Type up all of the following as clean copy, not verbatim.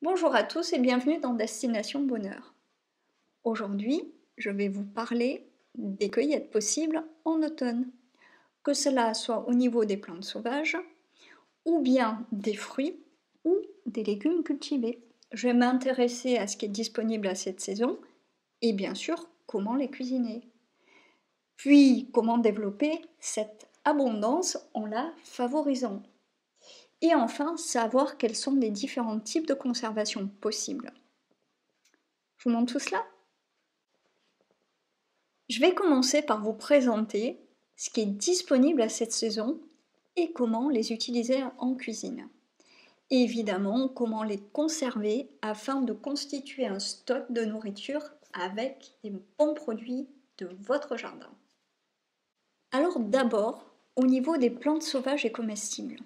Bonjour à tous et bienvenue dans Destination Bonheur. Aujourd'hui, je vais vous parler des cueillettes possibles en automne, que cela soit au niveau des plantes sauvages, ou bien des fruits ou des légumes cultivés. Je vais m'intéresser à ce qui est disponible à cette saison et bien sûr comment les cuisiner. Puis comment développer cette abondance en la favorisant. Et enfin, savoir quels sont les différents types de conservation possibles. Je vous montre tout cela? Je vais commencer par vous présenter ce qui est disponible à cette saison et comment les utiliser en cuisine. Et évidemment, comment les conserver afin de constituer un stock de nourriture avec les bons produits de votre jardin. Alors d'abord, au niveau des plantes sauvages et comestibles.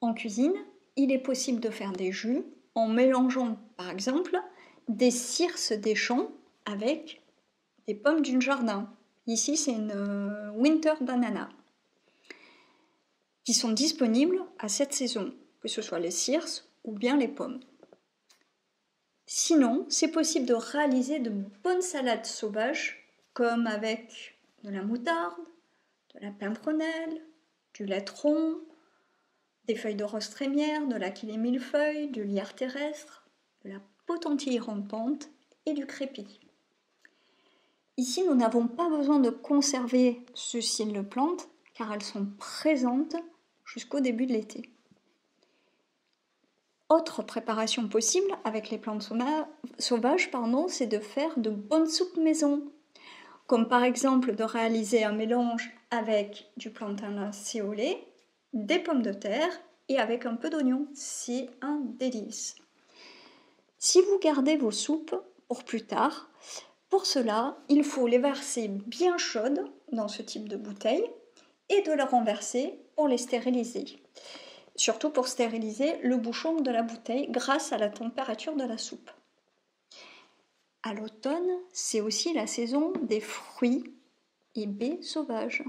En cuisine, il est possible de faire des jus en mélangeant par exemple des circes des champs avec des pommes du jardin. Ici, c'est une winter banana qui sont disponibles à cette saison, que ce soit les circes ou bien les pommes. Sinon, c'est possible de réaliser de bonnes salades sauvages comme avec de la moutarde, de la pimprenelle, du laitron, des feuilles de rose trémière, de l'aquilée millefeuille, du lierre terrestre, de la potentille rampante et du crépi. Ici, nous n'avons pas besoin de conserver ce style de plantes car elles sont présentes jusqu'au début de l'été. Autre préparation possible avec les plantes sauvages, c'est de faire de bonnes soupes maison, comme par exemple de réaliser un mélange avec du plantain céolé, des pommes de terre et avec un peu d'oignon. C'est un délice. Si vous gardez vos soupes pour plus tard, pour cela, il faut les verser bien chaudes dans ce type de bouteille et de les renverser pour les stériliser. Surtout pour stériliser le bouchon de la bouteille grâce à la température de la soupe. À l'automne, c'est aussi la saison des fruits et baies sauvages.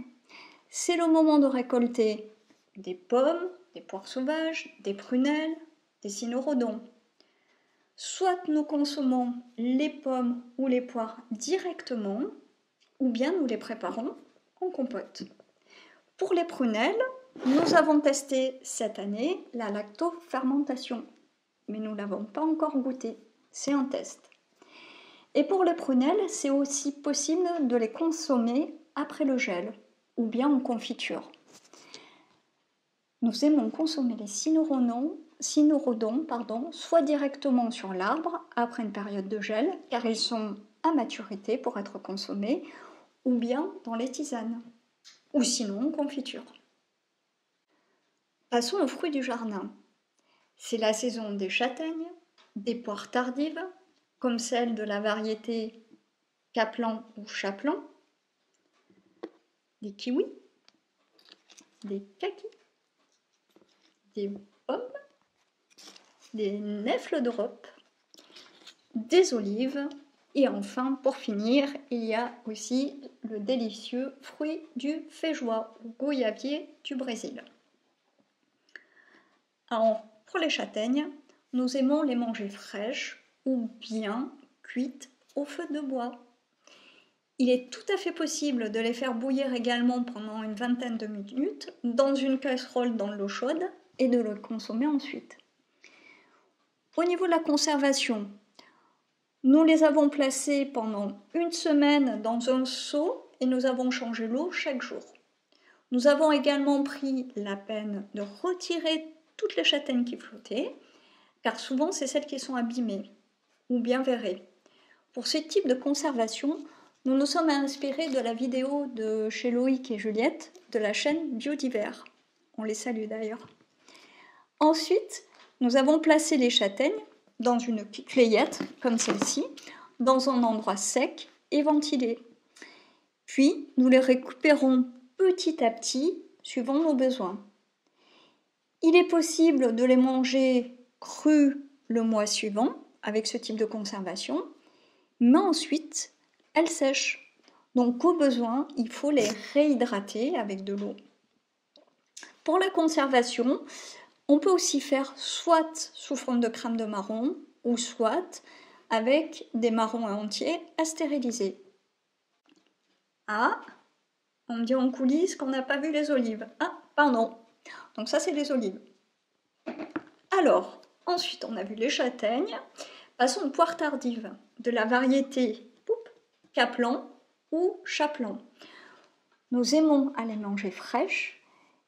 C'est le moment de récolter des pommes, des poires sauvages, des prunelles, des cynorrhodons. Soit nous consommons les pommes ou les poires directement, ou bien nous les préparons en compote. Pour les prunelles, nous avons testé cette année la lactofermentation, mais nous ne l'avons pas encore goûté, c'est un test. Et pour les prunelles, c'est aussi possible de les consommer après le gel, ou bien en confiture. Nous aimons consommer les cynorrhodons, soit directement sur l'arbre après une période de gel, car ils sont à maturité pour être consommés, ou bien dans les tisanes, ou sinon en confiture. Passons aux fruits du jardin. C'est la saison des châtaignes, des poires tardives, comme celle de la variété Caplan ou Chaplan, des kiwis, des kakis, des pommes, des nèfles d'Europe, des olives et enfin, pour finir, il y a aussi le délicieux fruit du feijoa ou goyavier du Brésil. Alors, pour les châtaignes, nous aimons les manger fraîches ou bien cuites au feu de bois. Il est tout à fait possible de les faire bouillir également pendant une vingtaine de minutes dans une casserole dans l'eau chaude et de le consommer ensuite. Au niveau de la conservation, nous les avons placés pendant une semaine dans un seau et nous avons changé l'eau chaque jour. Nous avons également pris la peine de retirer toutes les châtaignes qui flottaient, car souvent c'est celles qui sont abîmées ou bien verrées. Pour ce type de conservation, nous nous sommes inspirés de la vidéo de chez Loïc et Juliette de la chaîne Biodivers. On les salue d'ailleurs. Ensuite, nous avons placé les châtaignes dans une cueillette comme celle-ci, dans un endroit sec et ventilé. Puis, nous les récupérons petit à petit suivant nos besoins. Il est possible de les manger crus le mois suivant avec ce type de conservation, mais ensuite, elles sèchent. Donc, au besoin, il faut les réhydrater avec de l'eau. Pour la conservation, On peut aussi faire soit sous forme de crème de marron ou soit avec des marrons entiers à stériliser. Ah, on me dit en coulisses qu'on n'a pas vu les olives. Ah, pardon. Donc ça, c'est les olives. Alors, ensuite, on a vu les châtaignes. Passons aux poires tardives de la variété Kaplan ou Chaplan. Nous aimons à les manger fraîches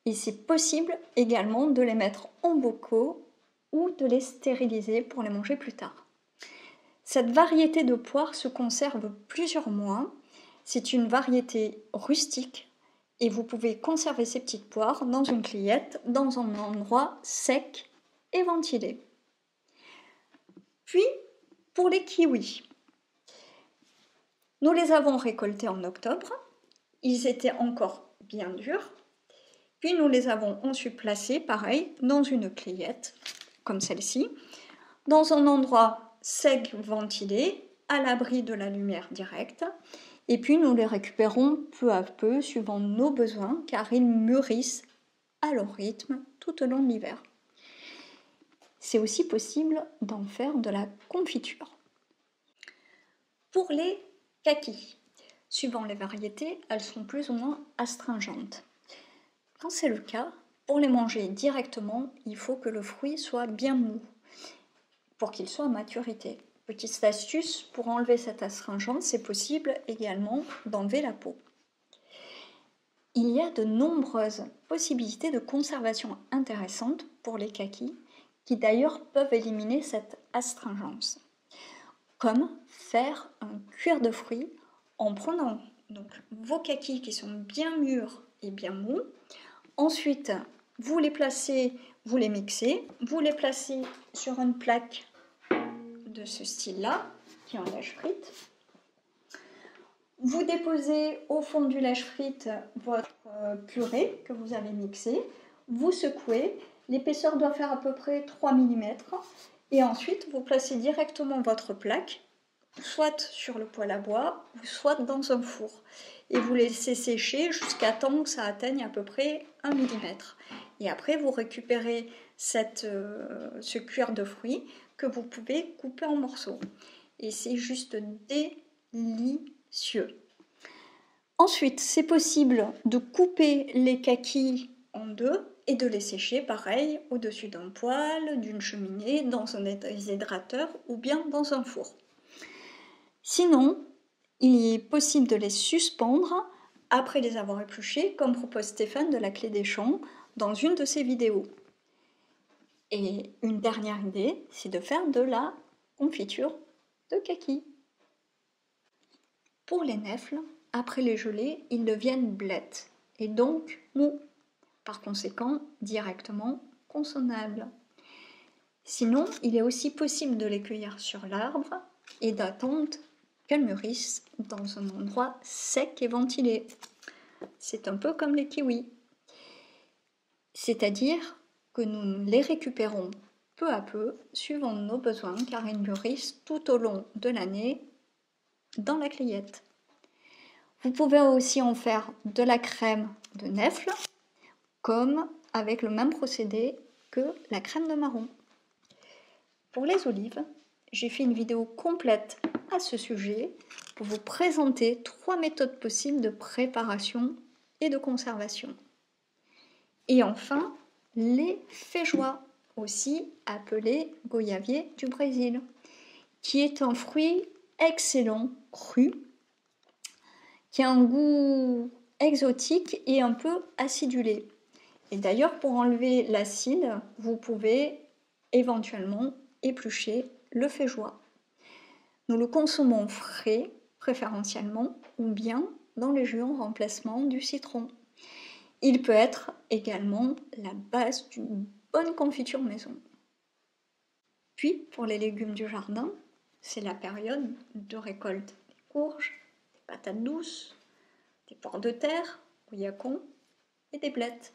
et c'est possible également de les mettre en bocaux ou de les stériliser pour les manger plus tard. Cette variété de poires se conserve plusieurs mois. C'est une variété rustique et vous pouvez conserver ces petites poires dans une cuillette, dans un endroit sec et ventilé. Puis, pour les kiwis, nous les avons récoltés en octobre. Ils étaient encore bien durs. Puis nous les avons ensuite placés, pareil, dans une cuillette, comme celle-ci, dans un endroit sec, ventilé, à l'abri de la lumière directe. Et puis nous les récupérons peu à peu, suivant nos besoins, car ils mûrissent à leur rythme tout au long de l'hiver. C'est aussi possible d'en faire de la confiture. Pour les kakis, suivant les variétés, elles sont plus ou moins astringentes. Quand c'est le cas, pour les manger directement, il faut que le fruit soit bien mou, pour qu'il soit à maturité. Petite astuce, pour enlever cette astringence, c'est possible également d'enlever la peau. Il y a de nombreuses possibilités de conservation intéressantes pour les kakis, qui d'ailleurs peuvent éliminer cette astringence. Comme faire un cuir de fruits en prenant donc vos kakis qui sont bien mûrs et bien mous. Ensuite, vous les placez, vous les mixez, vous les placez sur une plaque de ce style-là, qui est un lèche-frite. Vous déposez au fond du lèche-frite votre purée que vous avez mixée, vous secouez, l'épaisseur doit faire à peu près 3 mm, et ensuite vous placez directement votre plaque, soit sur le poêle à bois, ou soit dans un four. Et vous laissez sécher jusqu'à temps que ça atteigne à peu près 1 mm. Et après, vous récupérez ce cuir de fruits que vous pouvez couper en morceaux. Et c'est juste délicieux. Ensuite, c'est possible de couper les kakis en deux et de les sécher, pareil, au-dessus d'un poêle, d'une cheminée, dans un déshydrateur ou bien dans un four. Sinon, il est possible de les suspendre après les avoir épluchés, comme propose Stéphane de la Clé des Champs dans une de ses vidéos. Et une dernière idée, c'est de faire de la confiture de kaki. Pour les nèfles, après les gelés, ils deviennent blettes et donc mous, par conséquent directement consommables. Sinon, il est aussi possible de les cueillir sur l'arbre et d'attendre qu'elles mûrissent dans un endroit sec et ventilé. C'est un peu comme les kiwis. C'est-à-dire que nous les récupérons peu à peu, suivant nos besoins, car ils mûrissent tout au long de l'année dans la cueillette. Vous pouvez aussi en faire de la crème de nèfles, comme avec le même procédé que la crème de marron. Pour les olives, j'ai fait une vidéo complète à ce sujet pour vous présenter 3 méthodes possibles de préparation et de conservation. Et enfin, les feijoas, aussi appelés goyavier du Brésil, qui est un fruit excellent cru, qui a un goût exotique et un peu acidulé. Et d'ailleurs, pour enlever l'acide, vous pouvez éventuellement éplucher le feijoa. Nous le consommons frais, préférentiellement, ou bien dans les jus en remplacement du citron. Il peut être également la base d'une bonne confiture maison. Puis, pour les légumes du jardin, c'est la période de récolte des courges, des patates douces, des poires de terre, houillacons et des blettes.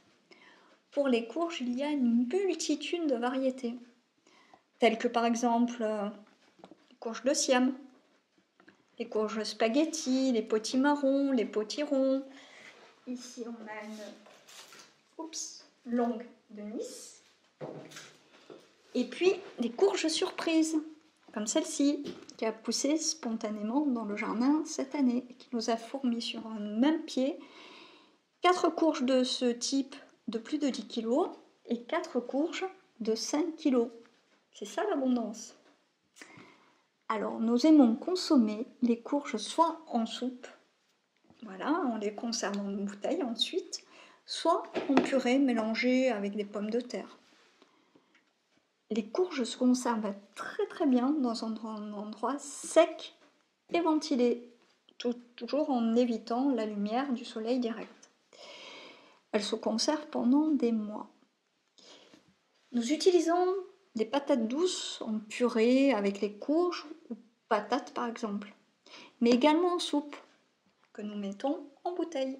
Pour les courges, il y a une multitude de variétés, telles que par exemple les courges de Siam, les courges spaghetti, les potimarrons, les potirons. Ici, on a une longue de Nice Et puis des courges surprises, comme celle-ci, qui a poussé spontanément dans le jardin cette année, et qui nous a fourni sur un même pied 4 courges de ce type de plus de 10 kg et 4 courges de 5 kg. C'est ça l'abondance. Alors, nous aimons consommer les courges soit en soupe, voilà, on les conserve dans une bouteille ensuite, soit en purée mélangée avec des pommes de terre. Les courges se conservent très très bien dans un endroit sec et ventilé, toujours en évitant la lumière du soleil direct. Elles se conservent pendant des mois. Nous utilisons des patates douces en purée avec les courges ou patates par exemple, mais également en soupe que nous mettons en bouteille.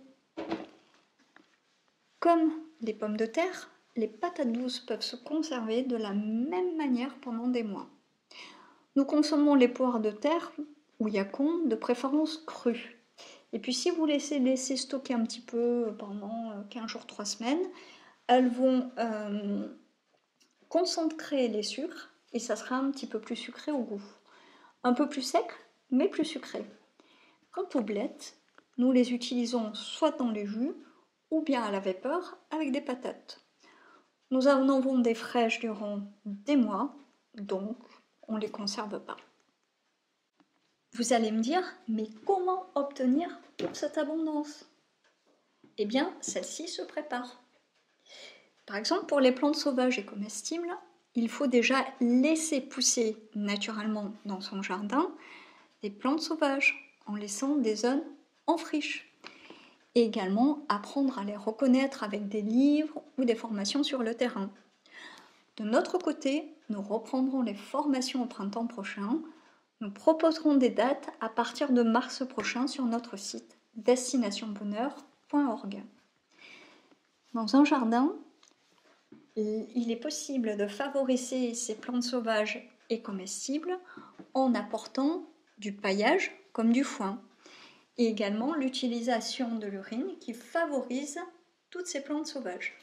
Comme les pommes de terre, les patates douces peuvent se conserver de la même manière pendant des mois. Nous consommons les poires de terre ou yacon de préférence crues. Et puis si vous laissez stocker un petit peu pendant 15 jours, 3 semaines, elles vont concentrer les sucres et ça sera un petit peu plus sucré au goût. Un peu plus sec, mais plus sucré. Quant aux blettes, nous les utilisons soit dans les jus ou bien à la vapeur avec des patates. Nous en avons des fraîches durant des mois, donc on ne les conserve pas. Vous allez me dire, mais comment obtenir toute cette abondance? Eh bien, celle-ci se prépare. Par exemple, pour les plantes sauvages et comestibles, il faut déjà laisser pousser naturellement dans son jardin des plantes sauvages en laissant des zones en friche. Et également apprendre à les reconnaître avec des livres ou des formations sur le terrain. De notre côté, nous reprendrons les formations au printemps prochain. Nous proposerons des dates à partir de mars prochain sur notre site destinationbonheur.org. Dans un jardin, il est possible de favoriser ces plantes sauvages et comestibles en apportant du paillage comme du foin et également l'utilisation de l'urine qui favorise toutes ces plantes sauvages.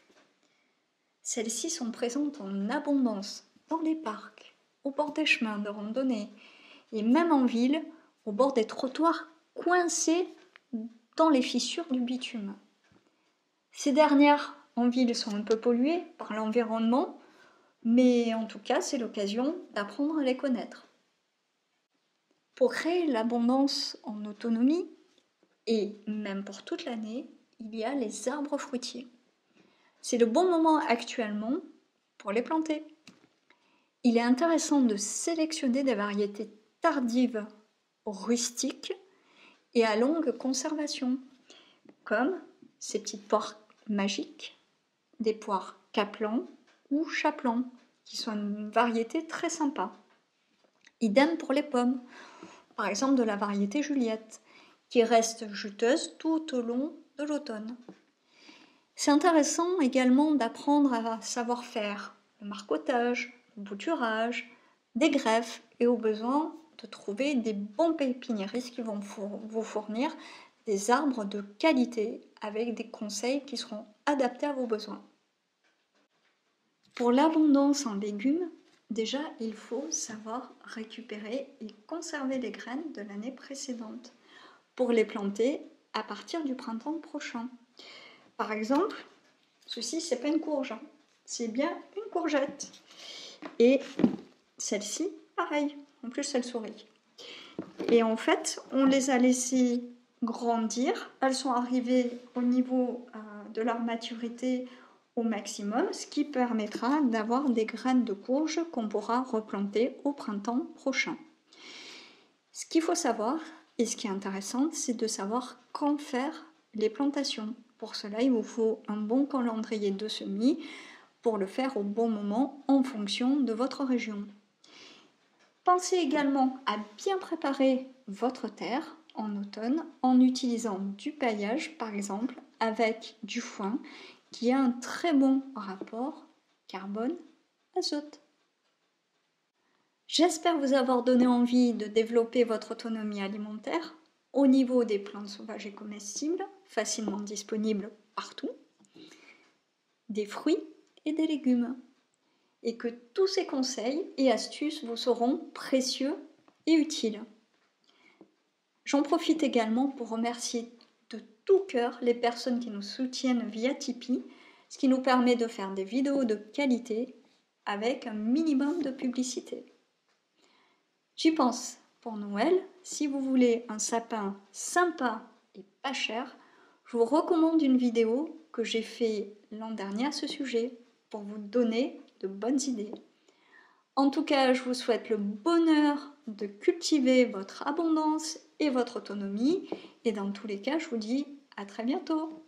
Celles-ci sont présentes en abondance dans les parcs, au bord des chemins de randonnée et même en ville, au bord des trottoirs coincés dans les fissures du bitume. Ces dernières en ville sont un peu polluées par l'environnement, mais en tout cas c'est l'occasion d'apprendre à les connaître. Pour créer l'abondance en autonomie, et même pour toute l'année, il y a les arbres fruitiers. C'est le bon moment actuellement pour les planter. Il est intéressant de sélectionner des variétés tardives, rustiques et à longue conservation, comme ces petites poires magiques, des poires Kaplan ou Chaplan, qui sont une variété très sympa. Idem pour les pommes, par exemple de la variété Juliette, qui reste juteuse tout au long de l'automne. C'est intéressant également d'apprendre à savoir faire le marcottage, le bouturage, des greffes et au besoin de trouver des bons pépiniéristes qui vont vous fournir des arbres de qualité avec des conseils qui seront adaptés à vos besoins. Pour l'abondance en légumes, déjà il faut savoir récupérer et conserver les graines de l'année précédente pour les planter à partir du printemps prochain. Par exemple, ceci c'est pas une courge, c'est bien une courgette. Et celle-ci, pareil, en plus elle sourit. Et en fait, on les a laissées grandir, elles sont arrivées au niveau de leur maturité au maximum, ce qui permettra d'avoir des graines de courge qu'on pourra replanter au printemps prochain. Ce qu'il faut savoir, et ce qui est intéressant, c'est de savoir quand faire les plantations. Pour cela, il vous faut un bon calendrier de semis pour le faire au bon moment en fonction de votre région. Pensez également à bien préparer votre terre en automne en utilisant du paillage, par exemple, avec du foin, qui a un très bon rapport carbone-azote. J'espère vous avoir donné envie de développer votre autonomie alimentaire au niveau des plantes sauvages et comestibles, facilement disponibles partout, des fruits et des légumes. et que tous ces conseils et astuces vous seront précieux et utiles. J'en profite également pour remercier de tout cœur les personnes qui nous soutiennent via Tipeee, ce qui nous permet de faire des vidéos de qualité avec un minimum de publicité. J'y pense pour Noël, si vous voulez un sapin sympa et pas cher, je vous recommande une vidéo que j'ai fait l'an dernier à ce sujet pour vous donner de bonnes idées. En tout cas, je vous souhaite le bonheur de cultiver votre abondance et votre autonomie. Et dans tous les cas, je vous dis à très bientôt.